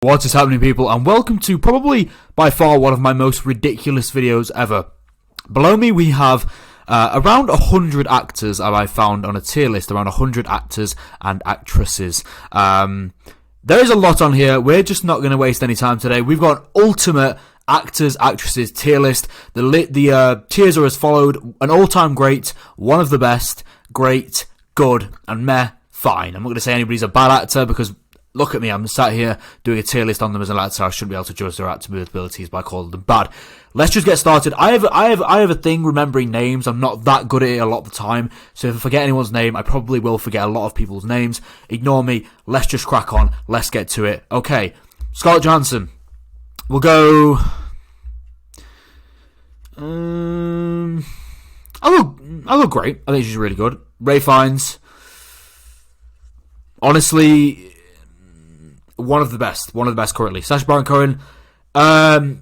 What is happening, people, and welcome to probably by far one of my most ridiculous videos ever. Below me we have around 100 actors I found on a tier list, around 100 actors and actresses. There is a lot on here. We're just not going to waste any time today. We've got ultimate actors, actresses tier list. The tiers are as followed: an all-time great, one of the best, great, good, and meh, fine. I'm not going to say anybody's a bad actor because look at me, I'm sat here doing a tier list on them as an actor. I shouldn't be able to judge their acting abilities by calling them bad. Let's just get started. I have a thing remembering names. I'm not that good at it a lot of the time, so if I forget anyone's name, I probably will forget a lot of people's names. Ignore me. Let's just crack on. Let's get to it. Okay, Scarlett Johansson. We'll go. I'll go great. I think she's really good. Ray Fiennes. Honestly, one of the best currently. Sacha Baron Cohen,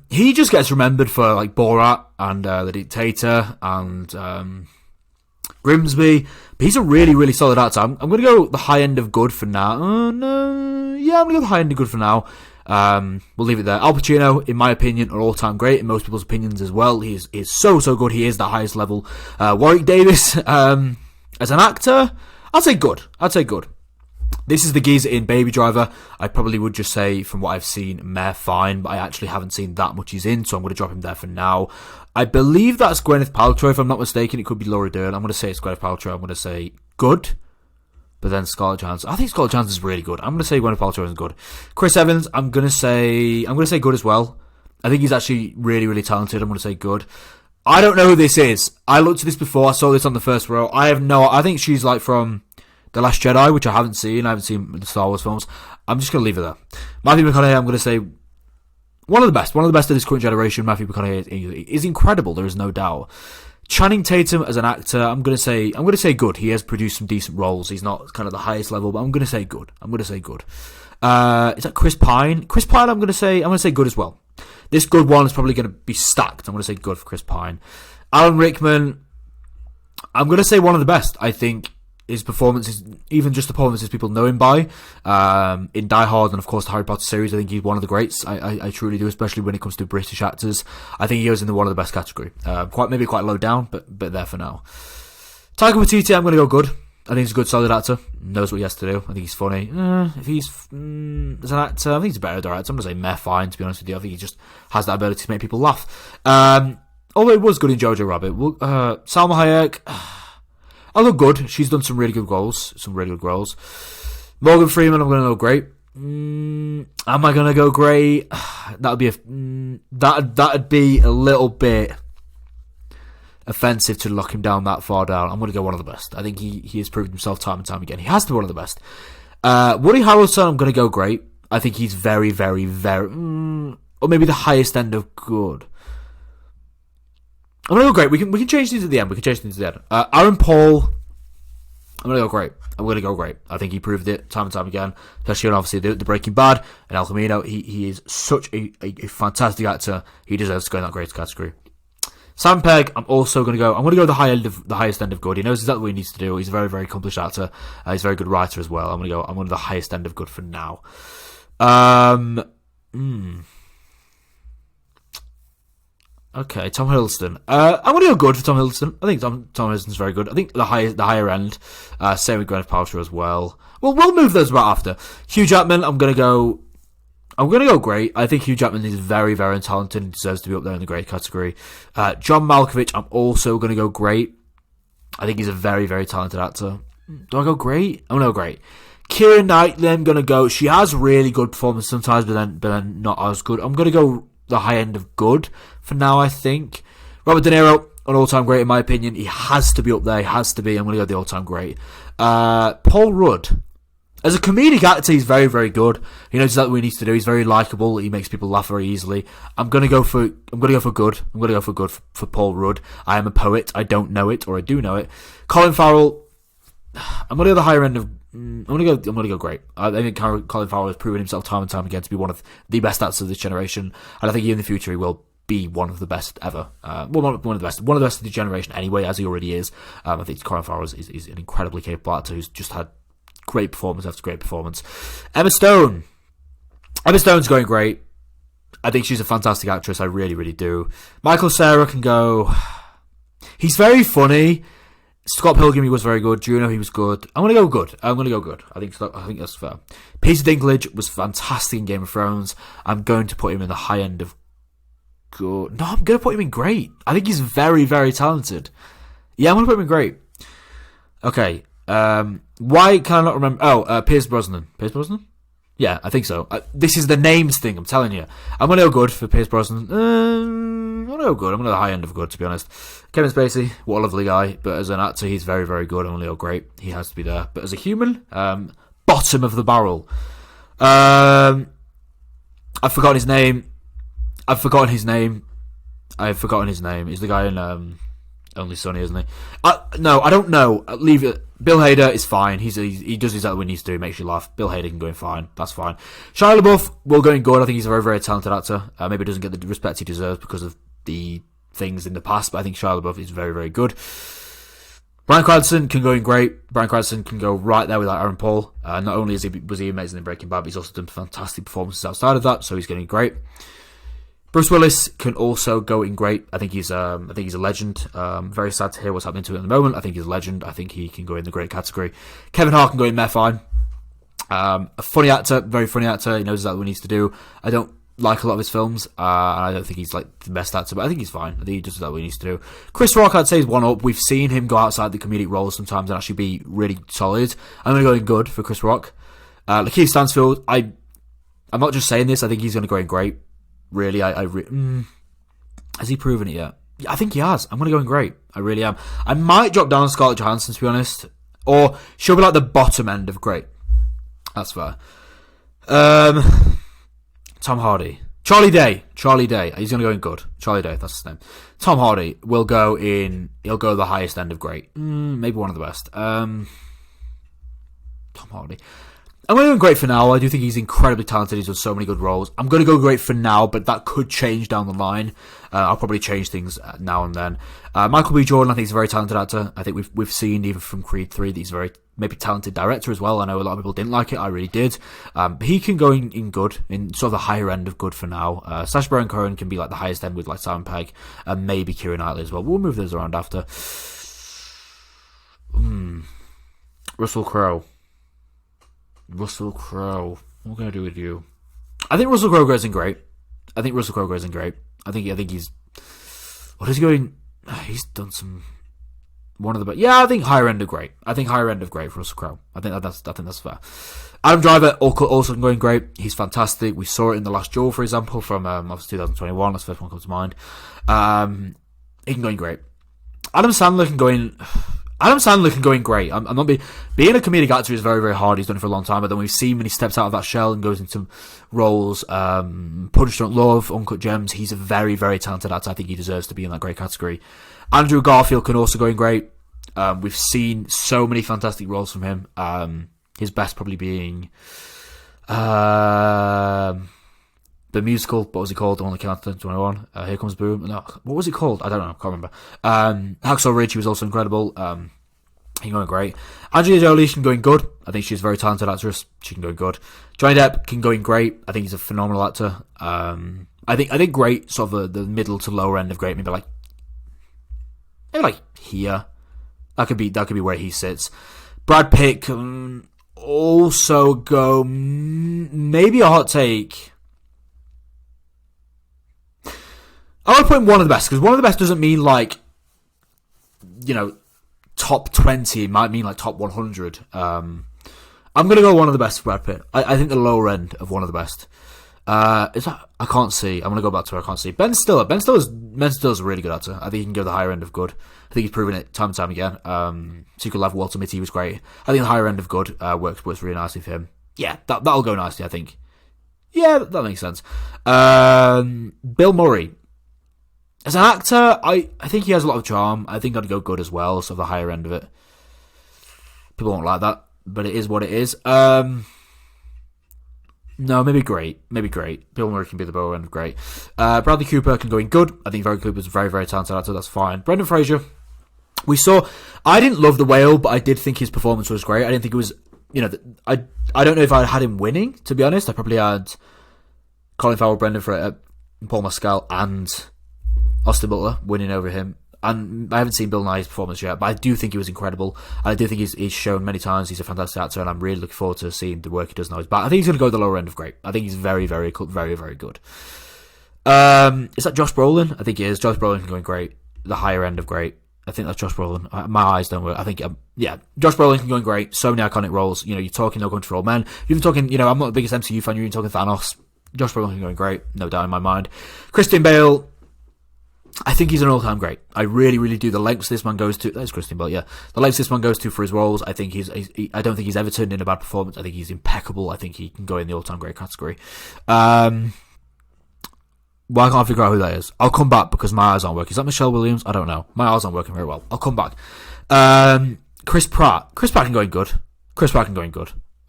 he just gets remembered for like Borat and The Dictator and Grimsby, but he's a really solid actor. I'm going to go the high end of good for now. Yeah, I'm going to go the high end of good for now. We'll leave it there. Al Pacino, in my opinion, an all-time great, in most people's opinions as well. He is so good. He is the highest level. Warwick Davis, as an actor, I'd say good. This is the geezer in Baby Driver. I probably would just say, from what I've seen, meh, fine, but I actually haven't seen that much he's in, so I'm going to drop him there for now. I believe that's Gwyneth Paltrow, if I'm not mistaken. It could be Laura Dern. I'm going to say it's Gwyneth Paltrow. I'm going to say good, but then Scarlett Johansson. I think Scarlett Johansson is really good. I'm going to say Gwyneth Paltrow is good. Chris Evans, I'm going to say good as well. I think he's actually really talented. I'm going to say good. I don't know who this is. I looked at this before. I saw this on the first row. I think she's like from The Last Jedi, which I haven't seen. I haven't seen the Star Wars films. I'm just going to leave it there. Matthew McConaughey, I'm going to say one of the best of this current generation. Matthew McConaughey is incredible. There is no doubt. Channing Tatum as an actor, I'm going to say good. He has produced some decent roles. He's not kind of the highest level, but I'm going to say good. Is that Chris Pine? Chris Pine, I'm going to say good as well. This good one is probably going to be stacked. I'm going to say good for Chris Pine. Alan Rickman, I'm going to say one of the best. I think his performances, even just the performances people know him by, in Die Hard and of course the Harry Potter series, I think he's one of the greats. I truly do, especially when it comes to British actors. I think he goes in the one of the best category. Maybe quite low down, but there for now. Taika Waititi, I'm going to go good. I think he's a good, solid actor. Knows what he has to do. I think he's funny. If he's as an actor, I think he's a better director. I'm going to say meh, fine, to be honest with you. I think he just has that ability to make people laugh. Although it was good in Jojo Rabbit. Salma Hayek, I'll go good. She's done some really good roles. Morgan Freeman, I'm going to go great. Am I going to go great? That'd be a little bit offensive to lock him down that far down. I'm going to go one of the best. I think he has proved himself time and time again. He has to be one of the best. Woody Harrelson, I'm going to go great. I think he's very or maybe the highest end of good. I'm going to go great. We can change these at the end. Aaron Paul, I'm going to go great. I think he proved it time and time again, especially on obviously the Breaking Bad and El Camino. He is such a fantastic actor. He deserves to go in that great category. Sam Pegg, I'm going to go the highest end of good. He knows exactly what he needs to do. He's a very accomplished actor. He's a very good writer as well. I'm going to the highest end of good for now. Okay, Tom Hiddleston. I'm going to go good for Tom Hiddleston. I think Tom Hiddleston's very good. I think the higher end. Same with Gwyneth Paltrow as well. Well, we'll move those about after. Hugh Jackman, I'm going to go great. I think Hugh Jackman is very talented and deserves to be up there in the great category. John Malkovich, I'm also going to go great. I think he's a very talented actor. Do I go great? I'm going to go great. Keira Knightley, I'm going to go. She has really good performance sometimes, but then not as good. I'm going to go the high end of good for now, I think. Robert De Niro, an all-time great in my opinion. He has to be up there. He has to be. I'm going to go the all-time great. Paul Rudd. As a comedic actor, he's very good. He knows exactly what he needs to do. He's very likable. He makes people laugh very easily. I'm going to go for good. I'm going to go for good for Paul Rudd. I am a poet. I don't know it, or I do know it. Colin Farrell, I'm going to go the higher end of I'm going to go great. I think Colin Farrell has proven himself time and time again to be one of the best actors of this generation, and I think in the future he will be one of the best ever. One of the best of the generation anyway, as he already is. I think Colin Farrell is an incredibly capable actor who's just had great performance after great performance. Emma Stone. Emma Stone's going great. I think she's a fantastic actress. I really, really do. Michael Cera can go. He's very funny. Scott Pilgrim, he was very good. Juno, he was good. I'm going to go good. I think that's fair. Peter Dinklage was fantastic in Game of Thrones. I'm going to put him in the high end of good. No, I'm going to put him in great. I think he's very, very talented. Yeah, I'm going to put him in great. Okay. Why can I not remember? Oh, Pierce Brosnan. Pierce Brosnan? Yeah, I think so. This is the names thing, I'm telling you. I'm going to go good for Pierce Brosnan. I'm going to go good. I'm going to the high end of good, to be honest. Kevin Spacey, what a lovely guy. But as an actor, he's very, very good. I'm going to go great. He has to be there. But as a human, bottom of the barrel. I've forgotten his name. He's the guy in Only Sonny, isn't he? No, I don't know. Leave it. Bill Hader is fine. He does exactly what he needs to do. Makes you laugh. Bill Hader can go in fine. That's fine. Shia LaBeouf will go in good. I think he's a very, very talented actor. Maybe doesn't get the respect he deserves because of the things in the past, but I think Shia LaBeouf is very, very good. Bryan Cranston can go in great. Bryan Cranston can go right there with Aaron Paul. Not only was he amazing in Breaking Bad, but he's also done fantastic performances outside of that, so he's getting great. Bruce Willis can also go in great. I think he's a legend. Very sad to hear what's happening to him at the moment. I think he's a legend. I think he can go in the great category. Kevin Hart can go in there fine. A funny actor, very funny actor. He knows exactly what he needs to do. I don't like a lot of his films, and I don't think he's like the best actor, but I think he's fine. I think he does exactly what he needs to do. Chris Rock, I'd say, is one up. We've seen him go outside the comedic roles sometimes and actually be really solid. I'm going to go in good for Chris Rock. Lakeith Stanfield, I'm not just saying this. I think he's going to go in great. Really, has he proven it yet? Yeah, I think he has. I'm going to go in great. I really am. I might drop down Scarlett Johansson, to be honest. Or she'll be like the bottom end of great. That's fair. Tom Hardy. Charlie Day. He's going to go in good. Charlie Day, that's his name. Tom Hardy will go in... He'll go the highest end of great. Maybe one of the best. Tom Hardy. I'm going to go great for now. I do think he's incredibly talented. He's done so many good roles. I'm going to go great for now, but that could change down the line. I'll probably change things now and then. Michael B. Jordan, I think he's a very talented actor. I think we've seen, even from Creed 3, that he's a very maybe talented director as well. I know a lot of people didn't like it. I really did. He can go in good, in sort of the higher end of good for now. Sacha Baron Cohen can be like the highest end with like Simon Pegg, and maybe Keira Knightley as well. We'll move those around after. Russell Crowe. What am I going to do with you? I think Russell Crowe goes in great. I think he's... What is he going... He's done some... One of the best... Yeah, I think higher end of great. For Russell Crowe. I think that's fair. Adam Driver also going great. He's fantastic. We saw it in The Last Duel, for example, from obviously 2021. That's the first one that comes to mind. He can go in great. Adam Sandler can go in great. I'm not being a comedic actor is very, very hard. He's done it for a long time, but then we've seen when he steps out of that shell and goes into roles, Punch Drunk Love, Uncut Gems. He's a very, very talented actor. I think he deserves to be in that great category. Andrew Garfield can also go in great. We've seen so many fantastic roles from him. His best probably being the musical. What was it called? The one that came out in 2021. Here Comes Boom. No, what was it called? I don't know. I can't remember. Hacksaw Ridge, he was also incredible. He can go in great. Angelina Jolie can go in good. I think she's a very talented actress. She can go in good. Johnny Depp can go in great. I think he's a phenomenal actor. I think great, sort of the middle to lower end of great. Maybe like here. That could be where he sits. Brad Pitt can also go. Maybe a hot take. I would put him one of the best, because one of the best doesn't mean like, top 20. It might mean like top 100. I'm going to go one of the best for Brad Pitt. I think the lower end of one of the best. Is that? I can't see. I'm going to go back to where I can't see. Ben Stiller. Ben Stiller's a really good actor. I think he can go the higher end of good. I think he's proven it time and time again. Secret Life of Walter Mitty was great. I think the higher end of good works really nicely for him. Yeah, that'll go nicely, I think. Yeah, that makes sense. Bill Murray. As an actor, I think he has a lot of charm. I think I'd go good as well, so the higher end of it. People won't like that, but it is what it is. No, maybe great. Bill Murray can be the lower end of great. Bradley Cooper can go in good. I think Bradley Cooper's a very, very talented actor. That's fine. Brendan Fraser. I didn't love The Whale, but I did think his performance was great. I didn't think it was, I don't know if I had him winning, to be honest. I probably had Colin Farrell, Brendan Fraser, Paul Mescal, and Austin Butler winning over him. And I haven't seen Bill Nye's performance yet, but I do think he was incredible. And I do think he's shown many times he's a fantastic actor, and I'm really looking forward to seeing the work he does now. But I think he's going to go to the lower end of great. I think he's very, very, very, very good. Is that Josh Brolin? I think it is. Josh Brolin going great. The higher end of great. I think that's Josh Brolin. My eyes don't work. I think, Josh Brolin going great. So many iconic roles. You're talking No Country for Old Men. You're even talking, I'm not the biggest MCU fan. You're even talking Thanos. Josh Brolin going great. No doubt in my mind. Christian Bale. I think he's an all-time great. I really, really do. The lengths this man goes to... That's Christian Bale, yeah. The lengths this man goes to for his roles, I think I don't think he's ever turned in a bad performance. I think he's impeccable. I think he can go in the all-time great category. Why can't I figure out who that is? I'll come back because my eyes aren't working. Is that Michelle Williams? I don't know. My eyes aren't working very well. I'll come back. Chris Pratt. Chris Pratt can go in good.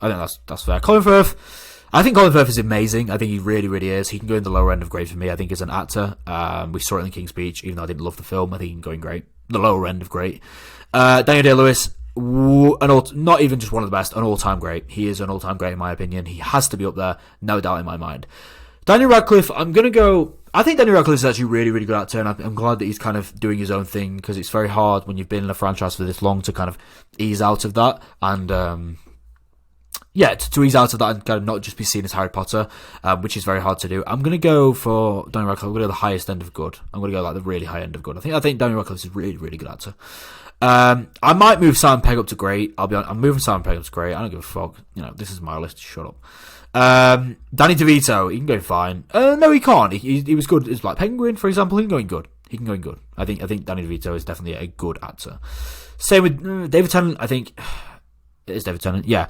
I think that's fair. Colin Firth. I think Colin Firth is amazing. I think he really, really is. He can go in the lower end of great for me. I think as an actor, we saw it in The King's Speech, even though I didn't love the film. I think he can go in great. The lower end of great. Daniel Day-Lewis, not even just one of the best, an all-time great. He is an all-time great in my opinion. He has to be up there, no doubt in my mind. Daniel Radcliffe, I think Daniel Radcliffe is actually a really, really good actor, and I'm glad that he's kind of doing his own thing, because it's very hard when you've been in a franchise for this long to kind of ease out of that, and to ease out of that and kind of not just be seen as Harry Potter, which is very hard to do. I'm going to go for Daniel Radcliffe. I'm going to go the highest end of good. I'm going to go like the really high end of good. I think Daniel Radcliffe is a really, really good actor. I might move Simon Pegg up to great. I'm moving Simon Pegg up to great. I don't give a fuck. This is my list. Shut up. Danny DeVito, he can go fine. No, he can't. He was good as Black Penguin, for example. He can go in good. I think Danny DeVito is definitely a good actor. Same with David Tennant. I think it is David Tennant. Yeah.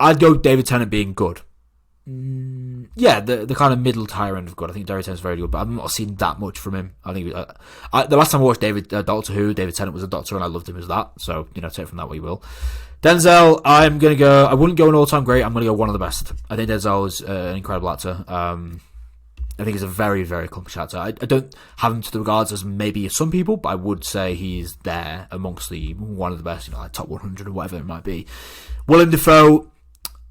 I'd go David Tennant being good. The kind of middle to higher end of good. I think David Tennant's very good, but I've not seen that much from him. I think the last time I watched Doctor Who, David Tennant was a doctor, and I loved him as that. So take from that what you will. Denzel, I'm gonna go. I wouldn't go an all-time great. I'm gonna go one of the best. I think Denzel is an incredible actor. I think he's a very, very accomplished actor. I don't have him to the regards as maybe some people, but I would say he's there amongst the one of the best. Like top 100 or whatever it might be. Willem Dafoe.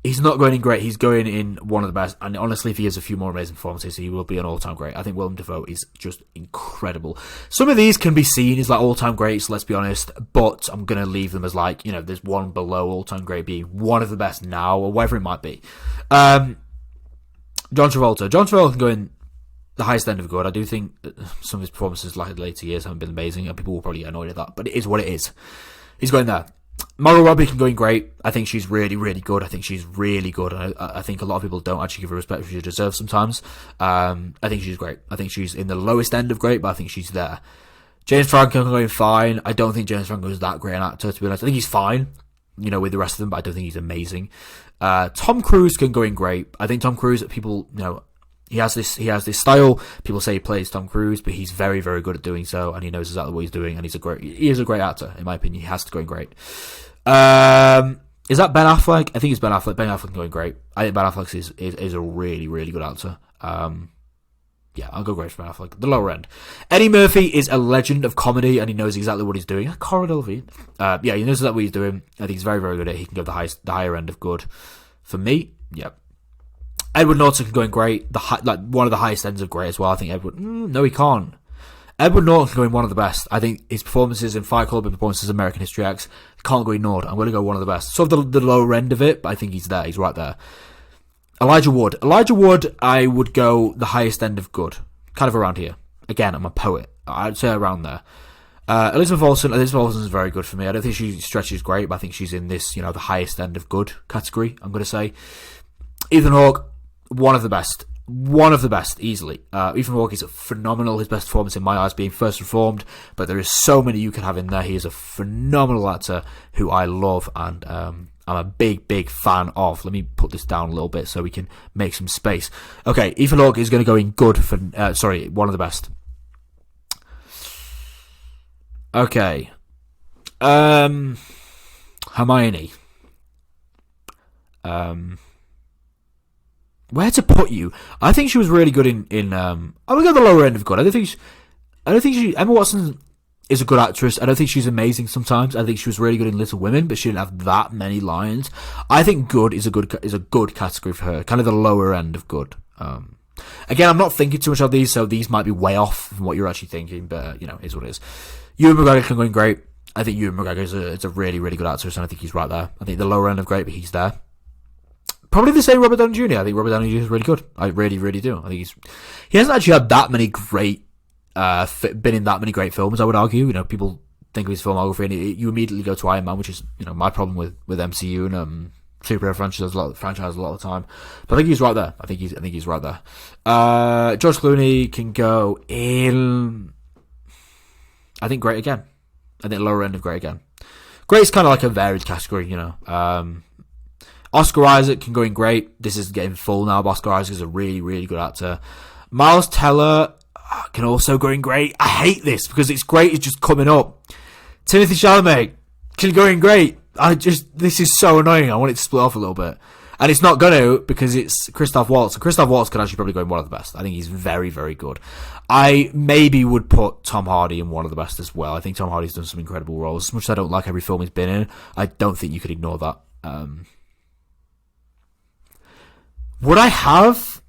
He's not going in great. He's going in one of the best. And honestly, if he has a few more amazing performances, he will be an all-time great. I think Willem Dafoe is just incredible. Some of these can be seen as like all-time greats, let's be honest. But I'm going to leave them as like, there's one below all-time great being one of the best now, or whatever it might be. John Travolta. John Travolta can go in the highest end of good. I do think some of his performances like later years haven't been amazing, and people will probably get annoyed at that. But it is what it is. He's going there. Margot Robbie can go in great. I think she's really, really good. I think she's really good. I think a lot of people don't actually give her respect she deserves sometimes. I think she's great. I think she's in the lowest end of great, but I think she's there. James Franco can go in fine. I don't think James Franco is that great an actor, to be honest. I think he's fine, with the rest of them, but I don't think he's amazing. Tom Cruise can go in great. I think Tom Cruise, people, he has this style. People say he plays Tom Cruise, but he's very, very good at doing so, and he knows exactly what he's doing, and he is a great actor, in my opinion. He has to go in great. Is that Ben Affleck? I think it's Ben Affleck. Ben Affleck going great. I think Ben Affleck is a really, really good actor. I'll go great for Ben Affleck. The lower end. Eddie Murphy is a legend of comedy, and he knows exactly what he's doing. Cara Delevingne. He knows exactly what he's doing. I think he's very, very good at it. He can go the higher end of good. For me, yeah. Edward Norton can go in great. One of the highest ends of great as well. I think Edward. No, he can't. Edward Norton can go in one of the best. I think his performances in Fight Club and performances in American History X can't go ignored. I'm going to go one of the best. Sort of the lower end of it, but I think he's there. He's right there. Elijah Wood. I would go the highest end of good. Kind of around here. Again, I'm a poet. I'd say around there. Elizabeth Olsen is very good for me. I don't think she stretches great, but I think she's in this, the highest end of good category, I'm going to say. Ethan Hawke, one of the best. One of the best, easily. Ethan Hawke is phenomenal. His best performance in my eyes being First Reformed, but there is so many you can have in there. He is a phenomenal actor who I love, and I'm a big, big fan of. Let me put this down a little bit so we can make some space. Okay, Ethan Hawke is going to go in good for... one of the best. Okay. Hermione. Where to put you? I think she was really good in I'm gonna go the lower end of good. I don't think she Emma Watson is a good actress. I don't think she's amazing sometimes. I think she was really good in Little Women, but she didn't have that many lines. I think good is a good category for her. Kind of the lower end of good. Again, I'm not thinking too much of these, so these might be way off from what you're actually thinking, but, is what it is. Ewan McGregor can go in great. I think Ewan McGregor is a really, really good actor, and I think he's right there. I think the lower end of great, but he's there. Probably the same Robert Downey Jr. I think Robert Downey Jr. is really good. I really, really do. I think he hasn't actually had that many great, been in that many great films, I would argue. People think of his filmography and you immediately go to Iron Man, which is, my problem with MCU and superhero franchises a lot of the time. But I think he's right there. I think he's right there. George Clooney can go in, I think, great again. I think lower end of great again. Great is kind of like a varied category, Oscar Isaac can go in great. This is getting full now. Oscar Isaac is a really, really good actor. Miles Teller can also go in great. I hate this because it's great. It's just coming up. Timothée Chalamet can go in great. This is so annoying. I want it to split off a little bit. And it's not going to because it's Christoph Waltz. And Christoph Waltz can actually probably go in one of the best. I think he's very, very good. I maybe would put Tom Hardy in one of the best as well. I think Tom Hardy's done some incredible roles. As much as I don't like every film he's been in, I don't think you could ignore that. Would I have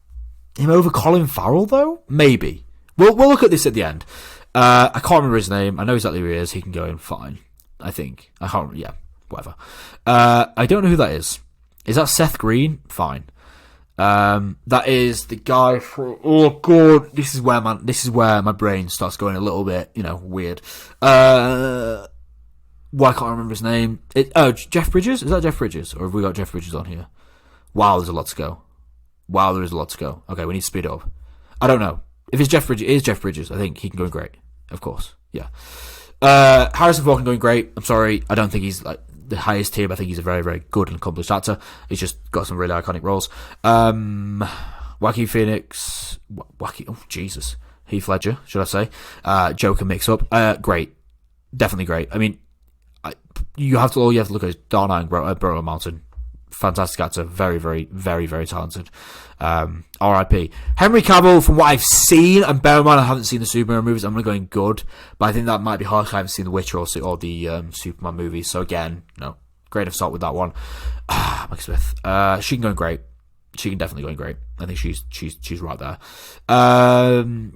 him over Colin Farrell, though? Maybe. We'll look at this at the end. I can't remember his name. I know exactly who he is. He can go in fine, I think. I can't remember. Yeah, whatever. I don't know who that is. Is that Seth Green? Fine. That is the guy for... Oh, God. This is where my brain starts going a little bit, weird. Why can't I remember his name? Jeff Bridges? Is that Jeff Bridges? Or have we got Jeff Bridges on here? Wow, there's a lot to go. There is a lot to go. Okay, we need to speed it up. I don't know. If it's Jeff Bridges, it is Jeff Bridges. I think he can go great. Of course. Yeah. Harrison Ford can go great. I'm sorry. I don't think he's like the highest tier, but I think he's a very, very good and accomplished actor. He's just got some really iconic roles. Joaquin Phoenix. Oh, Jesus. Heath Ledger, should I say. Joker mix up. Great. Definitely great. I mean, all you have to look at is Dark Knight and Brokeback Mountain. Fantastic actor, very, very, very, very talented. R.I.P. Henry Cavill, from what I've seen, and bear in mind I haven't seen the Superman movies, I'm going to go in good, but I think that might be harsh. I haven't seen The Witcher or the Superman movies, so again, grain of salt with that one. Mike Smith, she can go in great. She can definitely go in great. I think she's right there.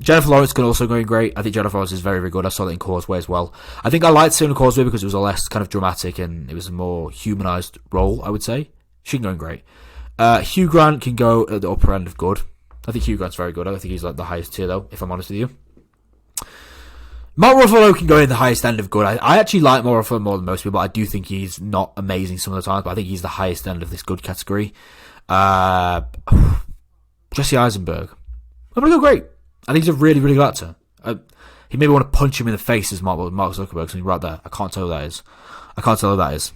Jennifer Lawrence can also go in great. I think Jennifer Lawrence is very, very good. I saw that in Causeway as well. I think I liked seeing Causeway because it was a less kind of dramatic and it was a more humanised role, I would say. She can go in great. Hugh Grant can go at the upper end of good. I think Hugh Grant's very good. I don't think he's like the highest tier though, if I'm honest with you. Mark Ruffalo can go in the highest end of good. I actually like Mark Ruffalo more than most people. I do think he's not amazing some of the times, but I think he's the highest end of this good category. Jesse Eisenberg. I'm going to go great. I think he's a really, really good actor. He made me want to punch him in the face as Mark Zuckerberg, so he's right there. I can't tell who that is.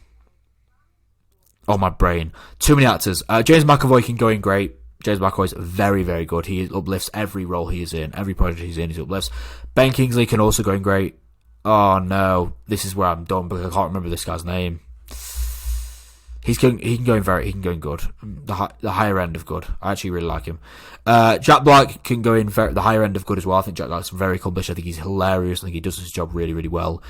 Oh, my brain. Too many actors. James McAvoy can go in great. James McAvoy is very, very good. He uplifts every role he is in. Every project he's in, he uplifts. Ben Kingsley can also go in great. Oh, no. This is where I'm done because I can't remember this guy's name. He can go in good. The higher end of good. I actually really like him. Jack Black can go in the higher end of good as well. I think Jack Black's very accomplished. I think he's hilarious. I think he does his job really, really well.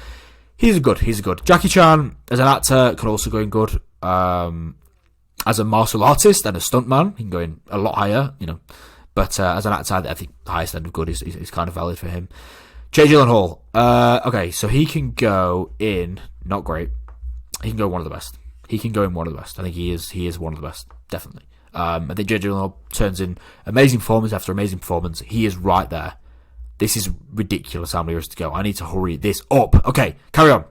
He's a good. Jackie Chan, as an actor, can also go in good. As a martial artist and a stuntman, he can go in a lot higher, But as an actor, I think the highest end of good is kind of valid for him. Jake Gyllenhaal. Okay, so he can go in, not great. He can go one of the best. He can go in one of the best. I think he is one of the best, definitely. I think Jake Gyllenhaal turns in amazing performance after amazing performance. He is right there. This is ridiculous how many years to go. I need to hurry this up. Okay, carry on.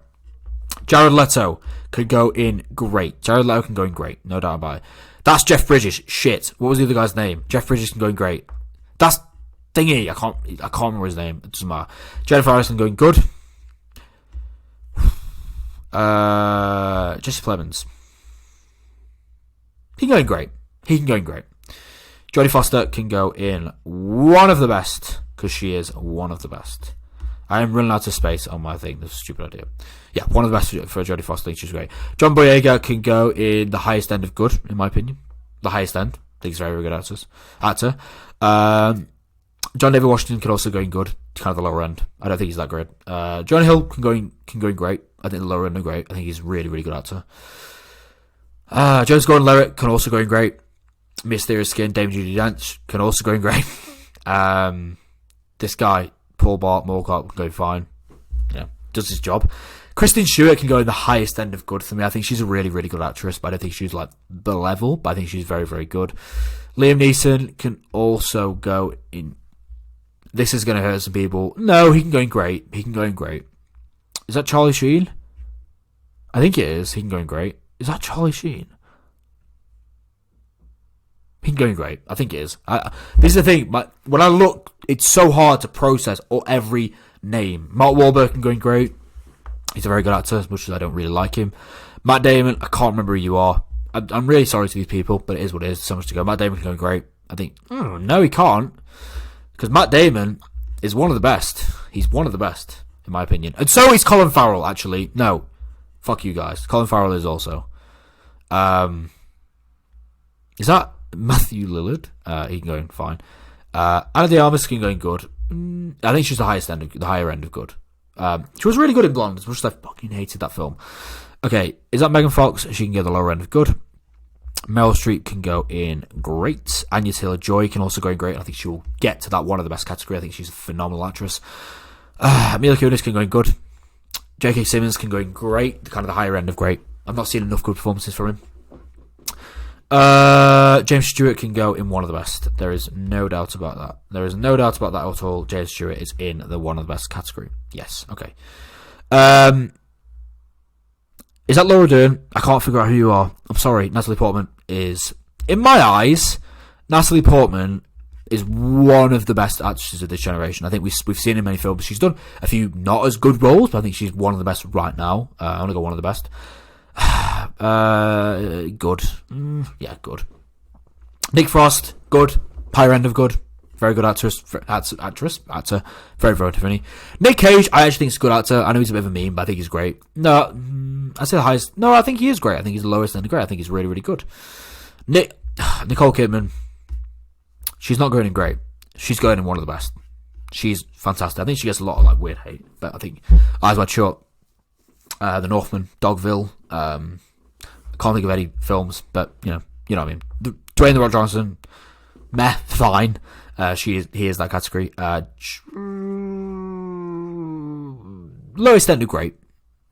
Jared Leto could go in great. Jared Leto can go in great. No doubt about it. That's Jeff Bridges. Shit. What was the other guy's name? Jeff Bridges can go in great. That's thingy. I can't remember his name. It doesn't matter. Jennifer Aniston going good. Jesse Plemons. He can go in great. Jodie Foster can go in one of the best because she is one of the best. I am running out of space on my thing. That's a stupid idea. Yeah, one of the best for Jodie Foster. She's great. John Boyega can go in the highest end of good, in my opinion. The highest end. I think he's a very, very good actor. John David Washington can also go in good. Kind of the lower end. I don't think he's that great. Jonah Hill can go in great. I think the lower end are great. I think he's a really, really good actor. James Gordon-Levitt can also go in great. Mysterious Skin, Dame Judi Dench can also go in great. This guy, Paul Bart Morcott, can go fine. Yeah, does his job. Kristen Stewart can go in the highest end of good for me. I think she's a really, really good actress, but I don't think she's like the level, but I think she's very, very good. Liam Neeson can also go in. This is going to hurt some people. No, he can go in great. He can go in great. Is that Charlie Sheen? I think it is. He can go in great. Is that Charlie Sheen? He can go in great. I think it is. This is the thing. When I look, it's so hard to process every name. Mark Wahlberg can go in great. He's a very good actor, as much as I don't really like him. Matt Damon, I can't remember who you are. I'm really sorry to these people, but it is what it is. So much to go. Matt Damon can go in great. I think, no, he can't. Because Matt Damon is one of the best. He's one of the best, in my opinion. And so is Colin Farrell, actually. No. Fuck you guys. Colin Farrell is also. Is that Matthew Lillard? He can go in fine. Anna de Armas can go in good. I think she's the higher end of good. She was really good in Blonde, as much as I fucking hated that film. Okay, is that Megan Fox? She can go the lower end of good. Meryl Streep can go in great. Anya Taylor-Joy can also go in great. I think she will get to that one of the best category. I think she's a phenomenal actress. Mila Kunis can go in good. J.K. Simmons can go in great, kind of the higher end of great. I've not seen enough good performances from him. James Stewart can go in one of the best. There is no doubt about that. There is no doubt about that at all. James Stewart is in the one of the best category. Yes, okay. Is that Laura Dern? I can't figure out who you are. I'm sorry. Natalie Portman is, in my eyes, Natalie Portman is one of the best actresses of this generation. I think we've seen in many films. She's done a few not as good roles, but I think she's one of the best right now. I want to go one of the best. Good. Yeah, good. Nick Frost, good. Higher end of good. Very good actor. Very, very funny. Nick Cage, I actually think he's a good actor. I know he's a bit of a meme, but I think he's great. No, I say the highest. No, I think he is great. I think he's the lowest end of great. I think he's really, really good. Nicole Kidman, she's not going in great. She's going in one of the best. She's fantastic. I think she gets a lot of like weird hate, but I think Eyes Wide Shut, The Northman, Dogville. I can't think of any films, but you know what I mean. Dwayne The Rock Johnson, meh, fine. He is that category. Lowest end of great.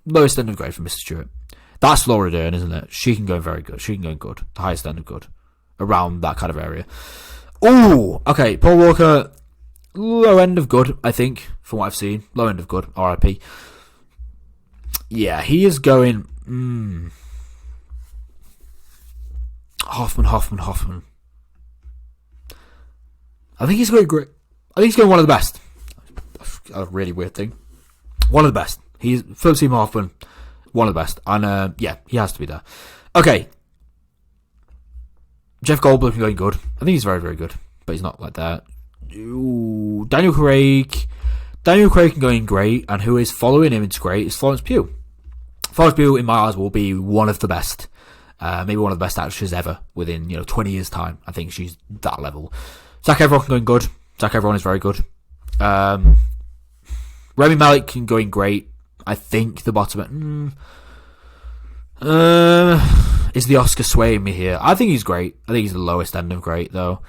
Lowest end of great for Mr. Stewart. That's Laura Dern, isn't it? She can go in very good. She can go in good. The highest end of good. Around that kind of area. Ooh, okay. Paul Walker, low end of good, I think, from what I've seen. Low end of good. R.I.P. Yeah, he is going. Hoffman. I think he's going great. I think he's going one of the best. A really weird thing. One of the best. He's Philip Seymour Hoffman. One of the best. And yeah, he has to be there. Okay. Jeff Goldblum can go in good. I think he's very, very good. But he's not like that. Ooh, Daniel Craig. Daniel Craig can go in great. And who is following him into great is Florence Pugh. Florence Pugh, in my eyes, will be one of the best. Maybe one of the best actresses ever within 20 years' time. I think she's that level. Zac Efron can go in good. Zac Efron is very good. Rami Malek can go in great. I think the bottom is the Oscar swaying me here. I think he's great. I think he's the lowest end of great, though.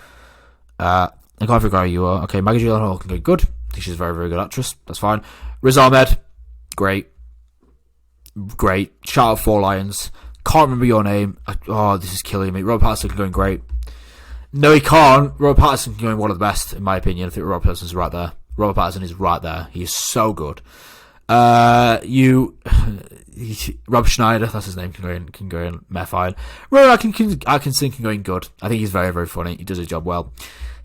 I can't figure out who you are. Okay, Maggie Gyllenhaal can go good. I think she's a very, very good actress. That's fine. Riz Ahmed, great. Great. Shout out Four Lions. Can't remember your name. Oh, this is killing me. Robert Pattinson can go in great. No, he can't. Robert Pattinson can go in one of the best, in my opinion. I think Robert Pattinson's right there. Robert Pattinson is right there. He is so good. Rob Schneider, that's his name, can go in fine. Rowan Atkinson can go in good. I think he's very, very funny. He does his job well.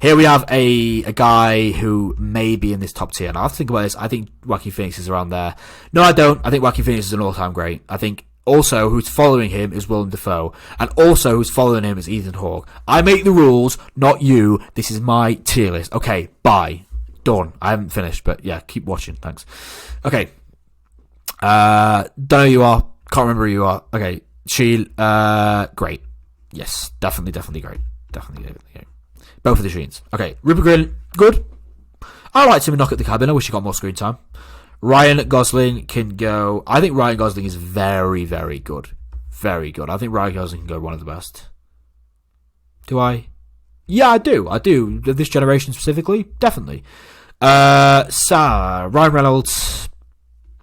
Here we have a guy who may be in this top tier. Now, I have to think about this. I think Joaquin Phoenix is around there. No, I don't. I think Joaquin Phoenix is an all-time great. I think also who's following him is Willem Dafoe. And also who's following him is Ethan Hawke. I make the rules, not you. This is my tier list. Okay, bye. Done. I haven't finished, but yeah, keep watching. Thanks. Okay. Don't know who you are. Can't remember who you are. Okay. Great. Yes, definitely great. Definitely great. Both of the Sheens. Okay. Rupert Grint, good. I liked him in Knock at the Cabin. I wish he got more screen time. Ryan Gosling can go. I think Ryan Gosling is very, very good. Very good. I think Ryan Gosling can go one of the best. Do I? Yeah, I do. This generation specifically, definitely. Ryan Reynolds,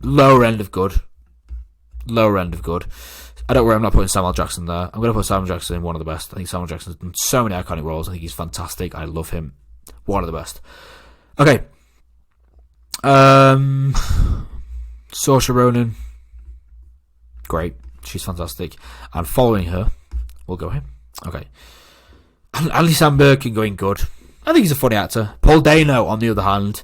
lower end of good. I don't worry, I'm not putting Samuel Jackson there. I'm going to put Samuel Jackson in one of the best. I think Samuel Jackson's done so many iconic roles. I think he's fantastic. I love him. One of the best. Okay. Saoirse Ronan, great. She's fantastic. And following her, we'll go here. Okay. Andy Samberg can go in good. I think he's a funny actor. Paul Dano, on the other hand.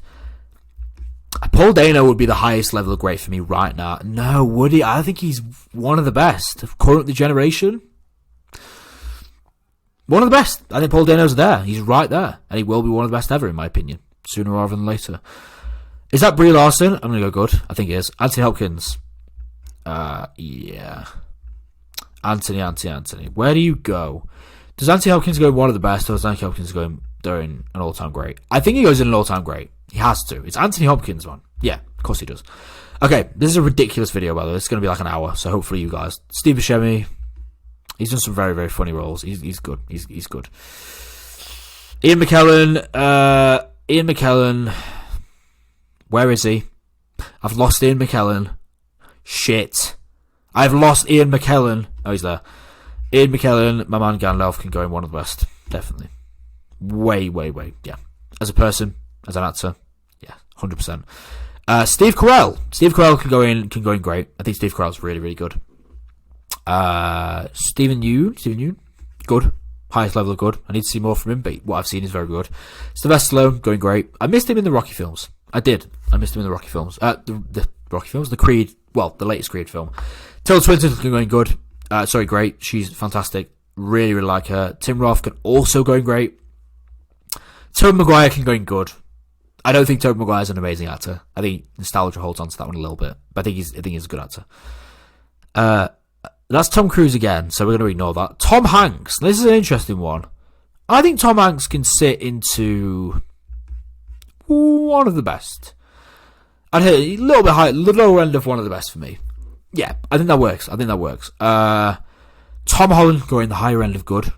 Paul Dano would be the highest level of great for me right now. No, would he? I think he's one of the best of current generation. One of the best. I think Paul Dano's there. He's right there. And he will be one of the best ever, in my opinion. Sooner rather than later. Is that Brie Larson? I'm going to go good. I think it is. Anthony Hopkins. Yeah. Anthony. Where do you go? Does Anthony Hopkins go in one of the best, or does Anthony Hopkins go in during an all-time great? I think he goes in an all-time great. He has to. It's Anthony Hopkins, man. Yeah, of course he does. Okay, this is a ridiculous video, by the way. It's going to be like an hour, so hopefully you guys... Steve Buscemi, he's done some very, very funny roles. He's good. He's good. Ian McKellen... Where is he? I've lost Ian McKellen. Shit. I've lost Ian McKellen. Oh, he's there. Ian McKellen, my man Gandalf, can go in one of the best. Definitely. Way. Yeah. As a person, as an actor, yeah, 100%. Steve Carell. Steve Carell can go in great. I think Steve Carell's really, really good. Stephen Yeun, good. Highest level of good. I need to see more from him, but what I've seen is very good. Sylvester Stallone, going great. I missed him in the Rocky films. I did. I missed him in the Rocky films. The Rocky films? The Creed, well, the latest Creed film. Tilda Swinton can go in good. Great. She's fantastic. Really, really like her. Tim Roth can also go in great. Tobey Maguire can go in good. I don't think Tobey Maguire's an amazing actor. I think nostalgia holds on to that one a little bit. But I think he's a good actor. That's Tom Cruise again, so we're going to ignore that. Tom Hanks. This is an interesting one. I think Tom Hanks can sit into one of the best. I'd hit a little bit high, the lower end of one of the best for me. Yeah, I think that works. Tom Holland going the higher end of good.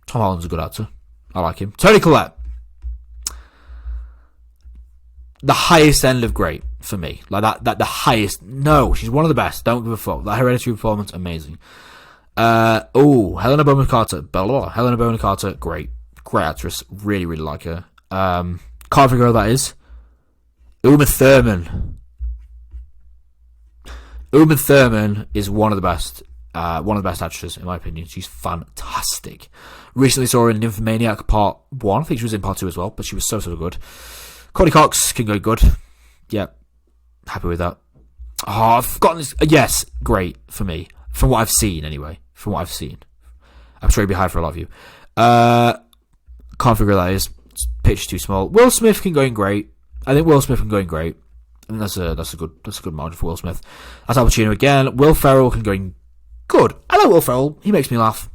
Tom Holland's a good actor. I like him. Toni Collette. The highest end of great for me. Like that the highest. No, she's one of the best. Don't give a fuck. That Hereditary performance, amazing. Helena Bonham Carter. Helena Bonham Carter, great. Great actress. Really, really like her. Can't figure out who that is. Uma Thurman. Uma Thurman is one of the best actresses, in my opinion. She's fantastic. Recently saw her in Nymphomaniac Part 1. I think she was in Part 2 as well, but she was so good. Courtney Cox can go good. Yep. Happy with that. Oh, I've forgotten this. Yes, great for me. From what I've seen, anyway. From what I've seen. I'm sure it'd be high for a lot of you. Can't figure out who that is. Pitch too small. Will Smith can go in great. I think Will Smith can go in great. I think that's a good margin for Will Smith. That's Al Pacino again. Will Ferrell can go in good. I like Will Ferrell. He makes me laugh.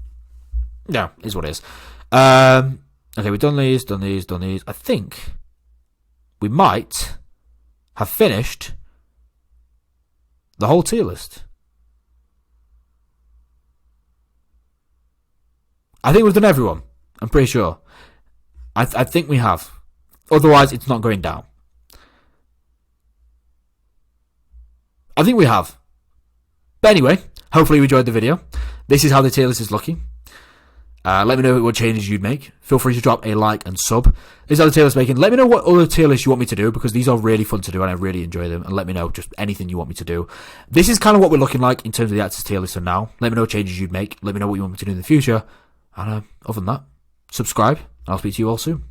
Yeah, is what it is. Okay, we've done these. I think we might have finished the whole tier list. I think we've done everyone. I'm pretty sure. I think we have. Otherwise, it's not going down. I think we have. But anyway, hopefully you enjoyed the video. This is how the tier list is looking. Let me know what changes you'd make. Feel free to drop a like and sub. This is how the tier list is making. Let me know what other tier lists you want me to do, because these are really fun to do and I really enjoy them. And let me know just anything you want me to do. This is kind of what we're looking like in terms of the actors tier list for now. Let me know what changes you'd make. Let me know what you want me to do in the future. And other than that, subscribe. And I'll speak to you all soon.